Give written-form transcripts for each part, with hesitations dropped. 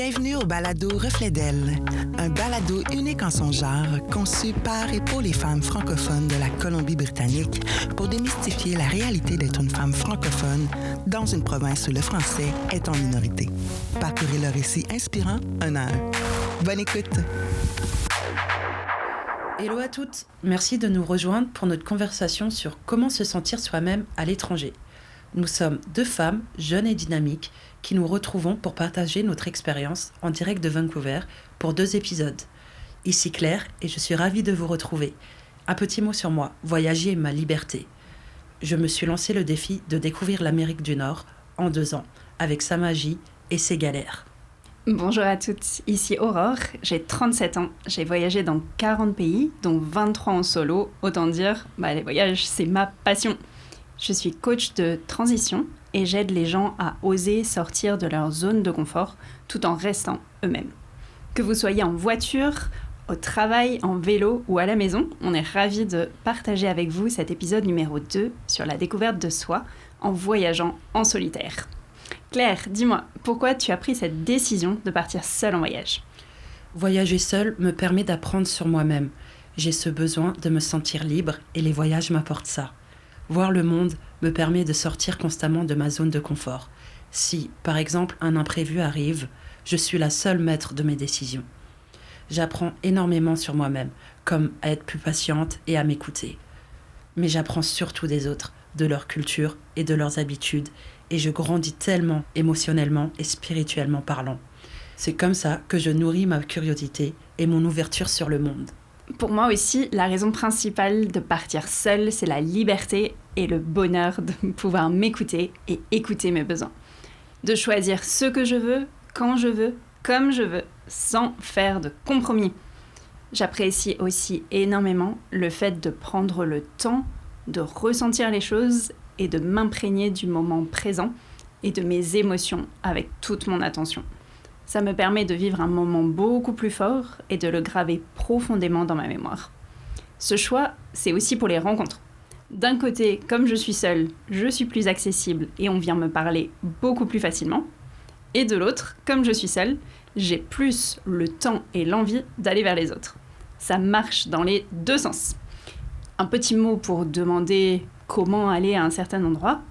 Bienvenue au balado Reflet d'elle, un balado unique en son genre, conçu par et pour les femmes francophones de la Colombie-Britannique pour démystifier la réalité d'être une femme francophone dans une province où le français est en minorité. Parcourez le récit inspirant un à un. Bonne écoute! Hello à toutes, merci de nous rejoindre pour notre conversation sur comment se sentir soi-même à l'étranger. Nous sommes deux femmes, jeunes et dynamiques, qui nous retrouvons pour partager notre expérience en direct de Vancouver pour 2 épisodes. Ici Claire et je suis ravie de vous retrouver. Un petit mot sur moi, voyager est ma liberté. Je me suis lancé le défi de découvrir l'Amérique du Nord en 2 ans, avec sa magie et ses galères. Bonjour à toutes, ici Aurore, j'ai 37 ans, j'ai voyagé dans 40 pays, dont 23 en solo, autant dire, les voyages c'est ma passion. Je suis coach de transition et j'aide les gens à oser sortir de leur zone de confort tout en restant eux-mêmes. Que vous soyez en voiture, au travail, en vélo ou à la maison, on est ravis de partager avec vous cet épisode numéro 2 sur la découverte de soi en voyageant en solitaire. Claire, dis-moi, pourquoi tu as pris cette décision de partir seule en voyage ? Voyager seule me permet d'apprendre sur moi-même. J'ai ce besoin de me sentir libre et les voyages m'apportent ça. Voir le monde me permet de sortir constamment de ma zone de confort. Si, par exemple, un imprévu arrive, je suis la seule maître de mes décisions. J'apprends énormément sur moi-même, comme à être plus patiente et à m'écouter. Mais j'apprends surtout des autres, de leur culture et de leurs habitudes, et je grandis tellement émotionnellement et spirituellement parlant. C'est comme ça que je nourris ma curiosité et mon ouverture sur le monde. Pour moi aussi, la raison principale de partir seule, c'est la liberté et le bonheur de pouvoir m'écouter et écouter mes besoins. De choisir ce que je veux, quand je veux, comme je veux, sans faire de compromis. J'apprécie aussi énormément le fait de prendre le temps de ressentir les choses et de m'imprégner du moment présent et de mes émotions avec toute mon attention. Ça me permet de vivre un moment beaucoup plus fort et de le graver profondément dans ma mémoire. Ce choix, c'est aussi pour les rencontres. D'un côté, comme je suis seule, je suis plus accessible et on vient me parler beaucoup plus facilement. Et de l'autre, comme je suis seule, j'ai plus le temps et l'envie d'aller vers les autres. Ça marche dans les 2 sens. Un petit mot pour demander comment aller à un certain endroit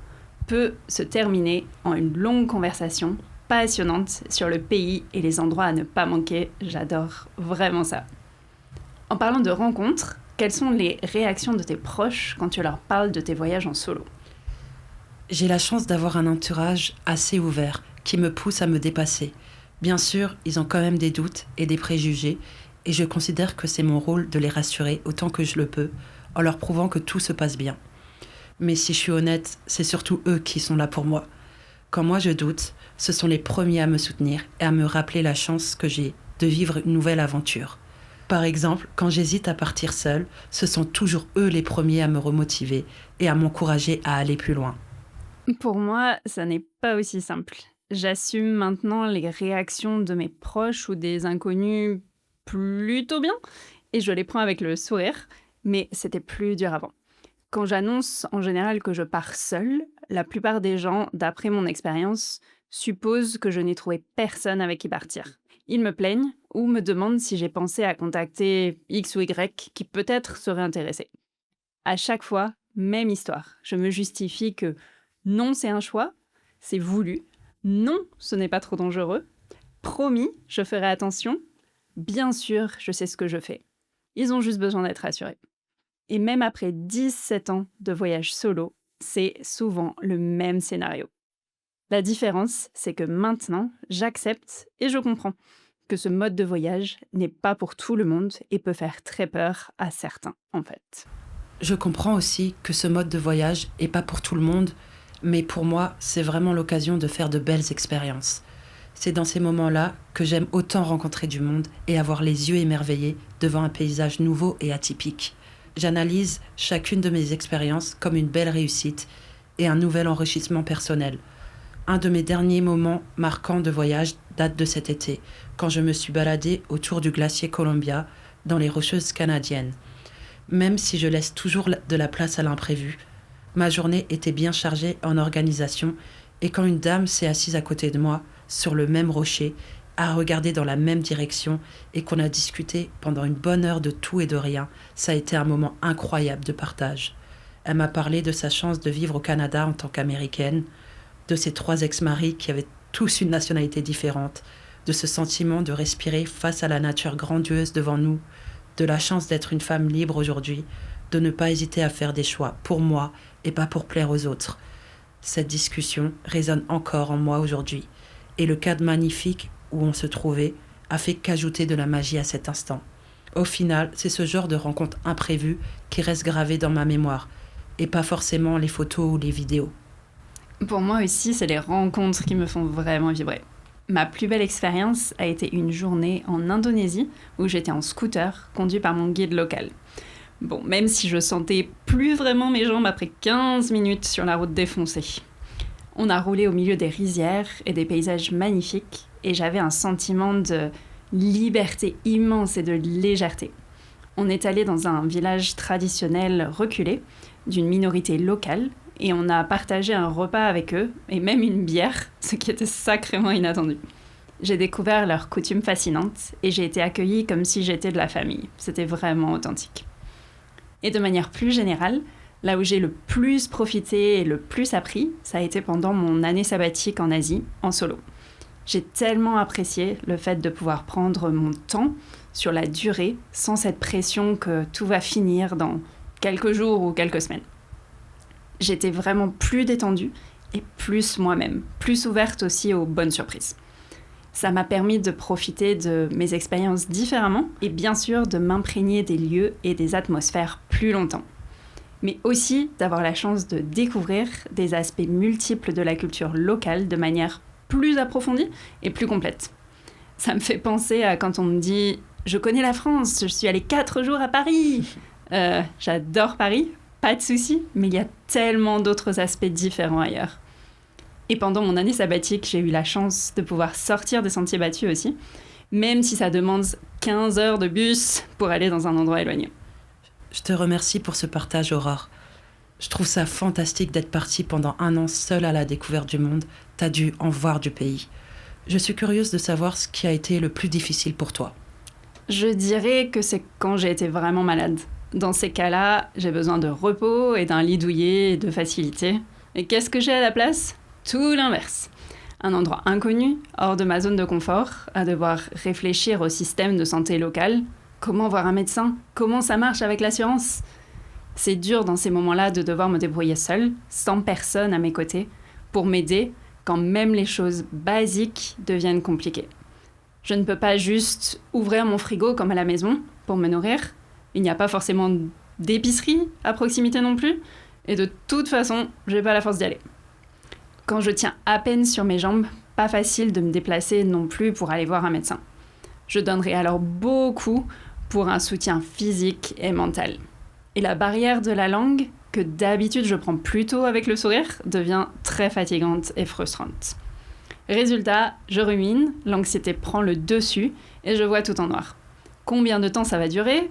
peut se terminer en une longue conversation passionnante sur le pays et les endroits à ne pas manquer. J'adore vraiment ça. En parlant de rencontres, quelles sont les réactions de tes proches quand tu leur parles de tes voyages en solo ? J'ai la chance d'avoir un entourage assez ouvert qui me pousse à me dépasser. Bien sûr, ils ont quand même des doutes et des préjugés et je considère que c'est mon rôle de les rassurer autant que je le peux en leur prouvant que tout se passe bien. Mais si je suis honnête, c'est surtout eux qui sont là pour moi. Quand moi je doute, ce sont les premiers à me soutenir et à me rappeler la chance que j'ai de vivre une nouvelle aventure. Par exemple, quand j'hésite à partir seule, ce sont toujours eux les premiers à me remotiver et à m'encourager à aller plus loin. Pour moi, ça n'est pas aussi simple. J'assume maintenant les réactions de mes proches ou des inconnus plutôt bien et je les prends avec le sourire, mais c'était plus dur avant. Quand j'annonce en général que je pars seule, la plupart des gens, d'après mon expérience, supposent que je n'ai trouvé personne avec qui partir. Ils me plaignent ou me demandent si j'ai pensé à contacter X ou Y qui peut-être serait intéressé. À chaque fois, même histoire. Je me justifie que non, c'est un choix, c'est voulu, non, ce n'est pas trop dangereux, promis, je ferai attention, bien sûr, je sais ce que je fais. Ils ont juste besoin d'être rassurés. Et même après 17 ans de voyage solo, c'est souvent le même scénario. La différence, c'est que maintenant, j'accepte et je comprends que ce mode de voyage n'est pas pour tout le monde et peut faire très peur à certains, en fait. Je comprends aussi que ce mode de voyage n'est pas pour tout le monde, mais pour moi, c'est vraiment l'occasion de faire de belles expériences. C'est dans ces moments-là que j'aime autant rencontrer du monde et avoir les yeux émerveillés devant un paysage nouveau et atypique. J'analyse chacune de mes expériences comme une belle réussite et un nouvel enrichissement personnel. Un de mes derniers moments marquants de voyage date de cet été, quand je me suis baladée autour du glacier Columbia dans les Rocheuses canadiennes. Même si je laisse toujours de la place à l'imprévu, ma journée était bien chargée en organisation et quand une dame s'est assise à côté de moi, sur le même rocher, à regarder dans la même direction et qu'on a discuté pendant une bonne heure de tout et de rien. Ça a été un moment incroyable de partage. Elle m'a parlé de sa chance de vivre au Canada en tant qu'américaine, de ses 3 ex-maris qui avaient tous une nationalité différente, de ce sentiment de respirer face à la nature grandiose devant nous, de la chance d'être une femme libre aujourd'hui, de ne pas hésiter à faire des choix pour moi et pas pour plaire aux autres. Cette discussion résonne encore en moi aujourd'hui, et le cadre magnifique où on se trouvait a fait qu'ajouter de la magie à cet instant. Au final, c'est ce genre de rencontre imprévue qui reste gravé dans ma mémoire, et pas forcément les photos ou les vidéos. Pour moi aussi, c'est les rencontres qui me font vraiment vibrer. Ma plus belle expérience a été une journée en Indonésie où j'étais en scooter, conduit par mon guide local. Bon, même si je sentais plus vraiment mes jambes après 15 minutes sur la route défoncée. On a roulé au milieu des rizières et des paysages magnifiques et j'avais un sentiment de liberté immense et de légèreté. On est allé dans un village traditionnel reculé d'une minorité locale et on a partagé un repas avec eux et même une bière, ce qui était sacrément inattendu. J'ai découvert leurs coutumes fascinantes et j'ai été accueillie comme si j'étais de la famille. C'était vraiment authentique. Et de manière plus générale, là où j'ai le plus profité et le plus appris, ça a été pendant mon année sabbatique en Asie, en solo. J'ai tellement apprécié le fait de pouvoir prendre mon temps sur la durée sans cette pression que tout va finir dans quelques jours ou quelques semaines. J'étais vraiment plus détendue et plus moi-même, plus ouverte aussi aux bonnes surprises. Ça m'a permis de profiter de mes expériences différemment et bien sûr de m'imprégner des lieux et des atmosphères plus longtemps. Mais aussi d'avoir la chance de découvrir des aspects multiples de la culture locale de manière plus approfondie et plus complète. Ça me fait penser à quand on me dit « Je connais la France, je suis allée 4 jours à Paris !» J'adore Paris, pas de souci, mais il y a tellement d'autres aspects différents ailleurs. Et pendant mon année sabbatique, j'ai eu la chance de pouvoir sortir des sentiers battus aussi, même si ça demande 15 heures de bus pour aller dans un endroit éloigné. Je te remercie pour ce partage, Aurore. Je trouve ça fantastique d'être partie pendant 1 an seule à la découverte du monde. T'as dû en voir du pays. Je suis curieuse de savoir ce qui a été le plus difficile pour toi. Je dirais que c'est quand j'ai été vraiment malade. Dans ces cas-là, j'ai besoin de repos et d'un lit douillet et de facilité. Et qu'est-ce que j'ai à la place ? Tout l'inverse. Un endroit inconnu, hors de ma zone de confort, à devoir réfléchir au système de santé local. Comment voir un médecin ? Comment ça marche avec l'assurance ? C'est dur dans ces moments-là de devoir me débrouiller seule, sans personne à mes côtés, pour m'aider quand même les choses basiques deviennent compliquées. Je ne peux pas juste ouvrir mon frigo comme à la maison pour me nourrir. Il n'y a pas forcément d'épicerie à proximité non plus. Et de toute façon, je n'ai pas la force d'y aller. Quand je tiens à peine sur mes jambes, pas facile de me déplacer non plus pour aller voir un médecin. Je donnerai alors beaucoup pour un soutien physique et mental. Et la barrière de la langue, que d'habitude je prends plutôt avec le sourire, devient très fatigante et frustrante. Résultat, je rumine, l'anxiété prend le dessus et je vois tout en noir. Combien de temps ça va durer ?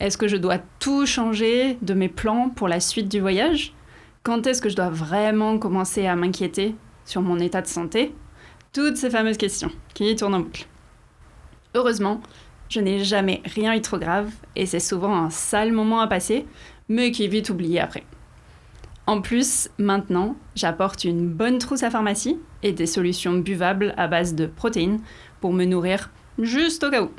Est-ce que je dois tout changer de mes plans pour la suite du voyage ? Quand est-ce que je dois vraiment commencer à m'inquiéter sur mon état de santé ? Toutes ces fameuses questions qui tournent en boucle. Heureusement, je n'ai jamais rien eu trop grave et c'est souvent un sale moment à passer, mais qui est vite oublié après. En plus, maintenant, j'apporte une bonne trousse à pharmacie et des solutions buvables à base de protéines pour me nourrir juste au cas où.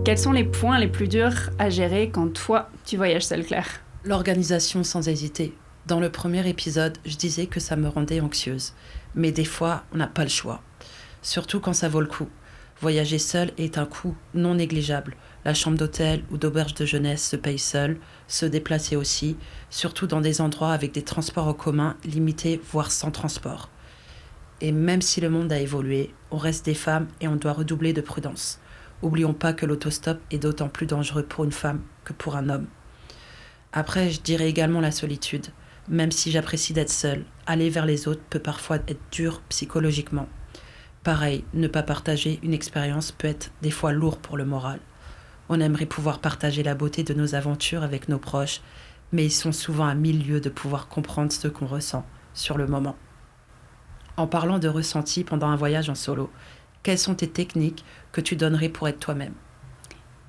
Quels sont les points les plus durs à gérer quand toi, tu voyages seule, Claire ? L'organisation sans hésiter. Dans le premier épisode, je disais que ça me rendait anxieuse. Mais des fois, on n'a pas le choix. Surtout quand ça vaut le coup. Voyager seul est un coût non négligeable. La chambre d'hôtel ou d'auberge de jeunesse se paye seule, se déplacer aussi, surtout dans des endroits avec des transports en commun limités, voire sans transport. Et même si le monde a évolué, on reste des femmes et on doit redoubler de prudence. Oublions pas que l'autostop est d'autant plus dangereux pour une femme que pour un homme. Après, je dirais également la solitude. Même si j'apprécie d'être seule, aller vers les autres peut parfois être dur psychologiquement. Pareil, ne pas partager une expérience peut être des fois lourd pour le moral. On aimerait pouvoir partager la beauté de nos aventures avec nos proches, mais ils sont souvent à 1000 lieues de pouvoir comprendre ce qu'on ressent sur le moment. En parlant de ressenti pendant un voyage en solo, quelles sont tes techniques que tu donnerais pour être toi-même ?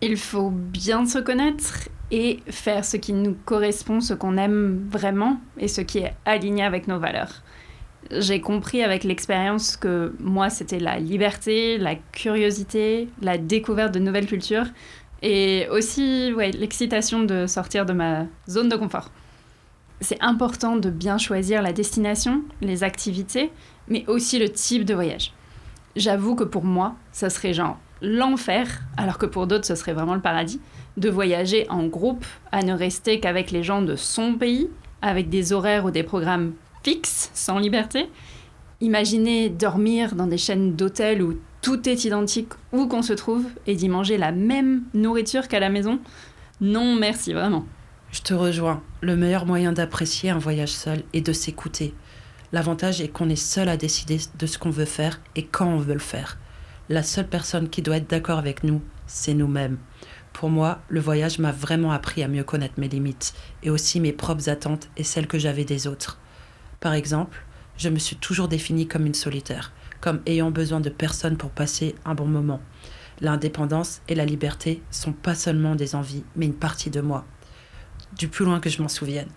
Il faut bien se connaître et faire ce qui nous correspond, ce qu'on aime vraiment et ce qui est aligné avec nos valeurs. J'ai compris avec l'expérience que moi, c'était la liberté, la curiosité, la découverte de nouvelles cultures et aussi l'excitation de sortir de ma zone de confort. C'est important de bien choisir la destination, les activités, mais aussi le type de voyage. J'avoue que pour moi, ça serait genre l'enfer, alors que pour d'autres, ce serait vraiment le paradis, de voyager en groupe, à ne rester qu'avec les gens de son pays, avec des horaires ou des programmes fixes, sans liberté. Imaginez dormir dans des chaînes d'hôtels où tout est identique où qu'on se trouve et d'y manger la même nourriture qu'à la maison. Non, merci, vraiment. Je te rejoins. Le meilleur moyen d'apprécier un voyage seul est de s'écouter. L'avantage est qu'on est seul à décider de ce qu'on veut faire et quand on veut le faire. La seule personne qui doit être d'accord avec nous, c'est nous-mêmes. Pour moi, le voyage m'a vraiment appris à mieux connaître mes limites et aussi mes propres attentes et celles que j'avais des autres. Par exemple, je me suis toujours définie comme une solitaire, comme ayant besoin de personne pour passer un bon moment. L'indépendance et la liberté sont pas seulement des envies, mais une partie de moi. Du plus loin que je m'en souvienne.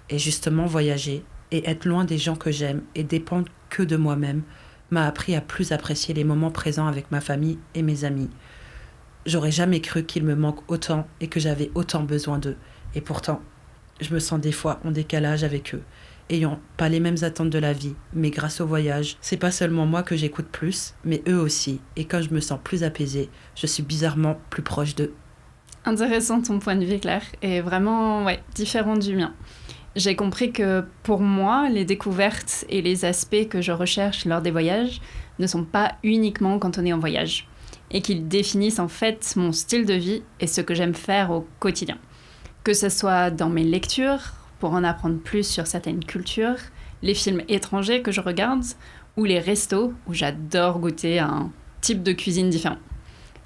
Et justement, voyager et être loin des gens que j'aime et dépendre que de moi-même m'a appris à plus apprécier les moments présents avec ma famille et mes amis. J'aurais jamais cru qu'il me manque autant et que j'avais autant besoin d'eux. Et pourtant, je me sens des fois en décalage avec eux, ayant pas les mêmes attentes de la vie, mais grâce au voyage, c'est pas seulement moi que j'écoute plus, mais eux aussi. Et quand je me sens plus apaisée, je suis bizarrement plus proche d'eux. Intéressant ton point de vue, Claire, et vraiment différent du mien. J'ai compris que pour moi, les découvertes et les aspects que je recherche lors des voyages ne sont pas uniquement cantonnés en voyage, et qu'ils définissent en fait mon style de vie et ce que j'aime faire au quotidien. Que ce soit dans mes lectures, pour en apprendre plus sur certaines cultures, les films étrangers que je regarde, ou les restos où j'adore goûter à un type de cuisine différent.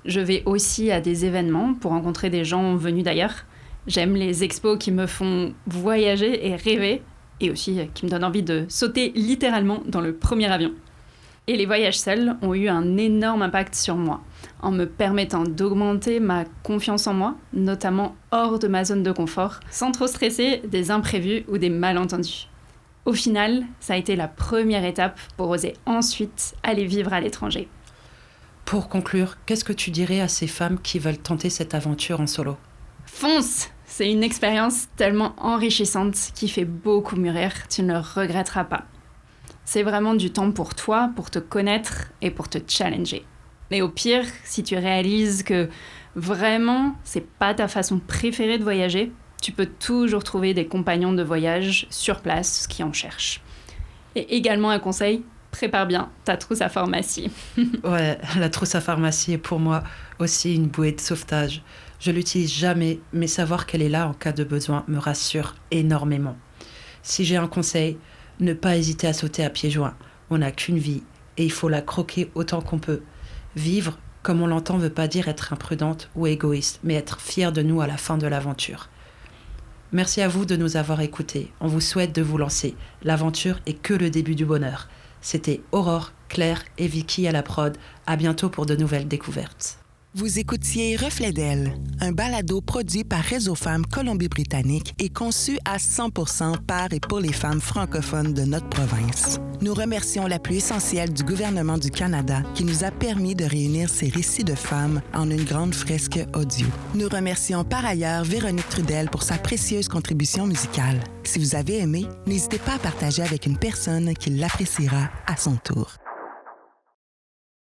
Je vais aussi à des événements pour rencontrer des gens venus d'ailleurs. J'aime les expos qui me font voyager et rêver, et aussi qui me donnent envie de sauter littéralement dans le premier avion. Et les voyages seuls ont eu un énorme impact sur moi, en me permettant d'augmenter ma confiance en moi, notamment hors de ma zone de confort, sans trop stresser des imprévus ou des malentendus. Au final, ça a été la première étape pour oser ensuite aller vivre à l'étranger. Pour conclure, qu'est-ce que tu dirais à ces femmes qui veulent tenter cette aventure en solo ? Fonce! C'est une expérience tellement enrichissante qui fait beaucoup mûrir, tu ne le regretteras pas. C'est vraiment du temps pour toi, pour te connaître et pour te challenger. Mais au pire, si tu réalises que vraiment, c'est pas ta façon préférée de voyager, tu peux toujours trouver des compagnons de voyage sur place qui en cherchent. Et également un conseil, prépare bien ta trousse à pharmacie. Ouais, la trousse à pharmacie est pour moi aussi une bouée de sauvetage. Je l'utilise jamais, mais savoir qu'elle est là en cas de besoin me rassure énormément. Si j'ai un conseil, ne pas hésiter à sauter à pieds joints. On n'a qu'une vie et il faut la croquer autant qu'on peut. Vivre, comme on l'entend, veut pas dire être imprudente ou égoïste, mais être fier de nous à la fin de l'aventure. Merci à vous de nous avoir écoutés. On vous souhaite de vous lancer. L'aventure est que le début du bonheur. C'était Aurore, Claire et Vicky à la prod. À bientôt pour de nouvelles découvertes. Vous écoutiez Reflet d'elle, un balado produit par Réseau Femmes Colombie-Britannique et conçu à 100% par et pour les femmes francophones de notre province. Nous remercions l'appui essentiel du gouvernement du Canada qui nous a permis de réunir ces récits de femmes en une grande fresque audio. Nous remercions par ailleurs Véronique Trudel pour sa précieuse contribution musicale. Si vous avez aimé, n'hésitez pas à partager avec une personne qui l'appréciera à son tour.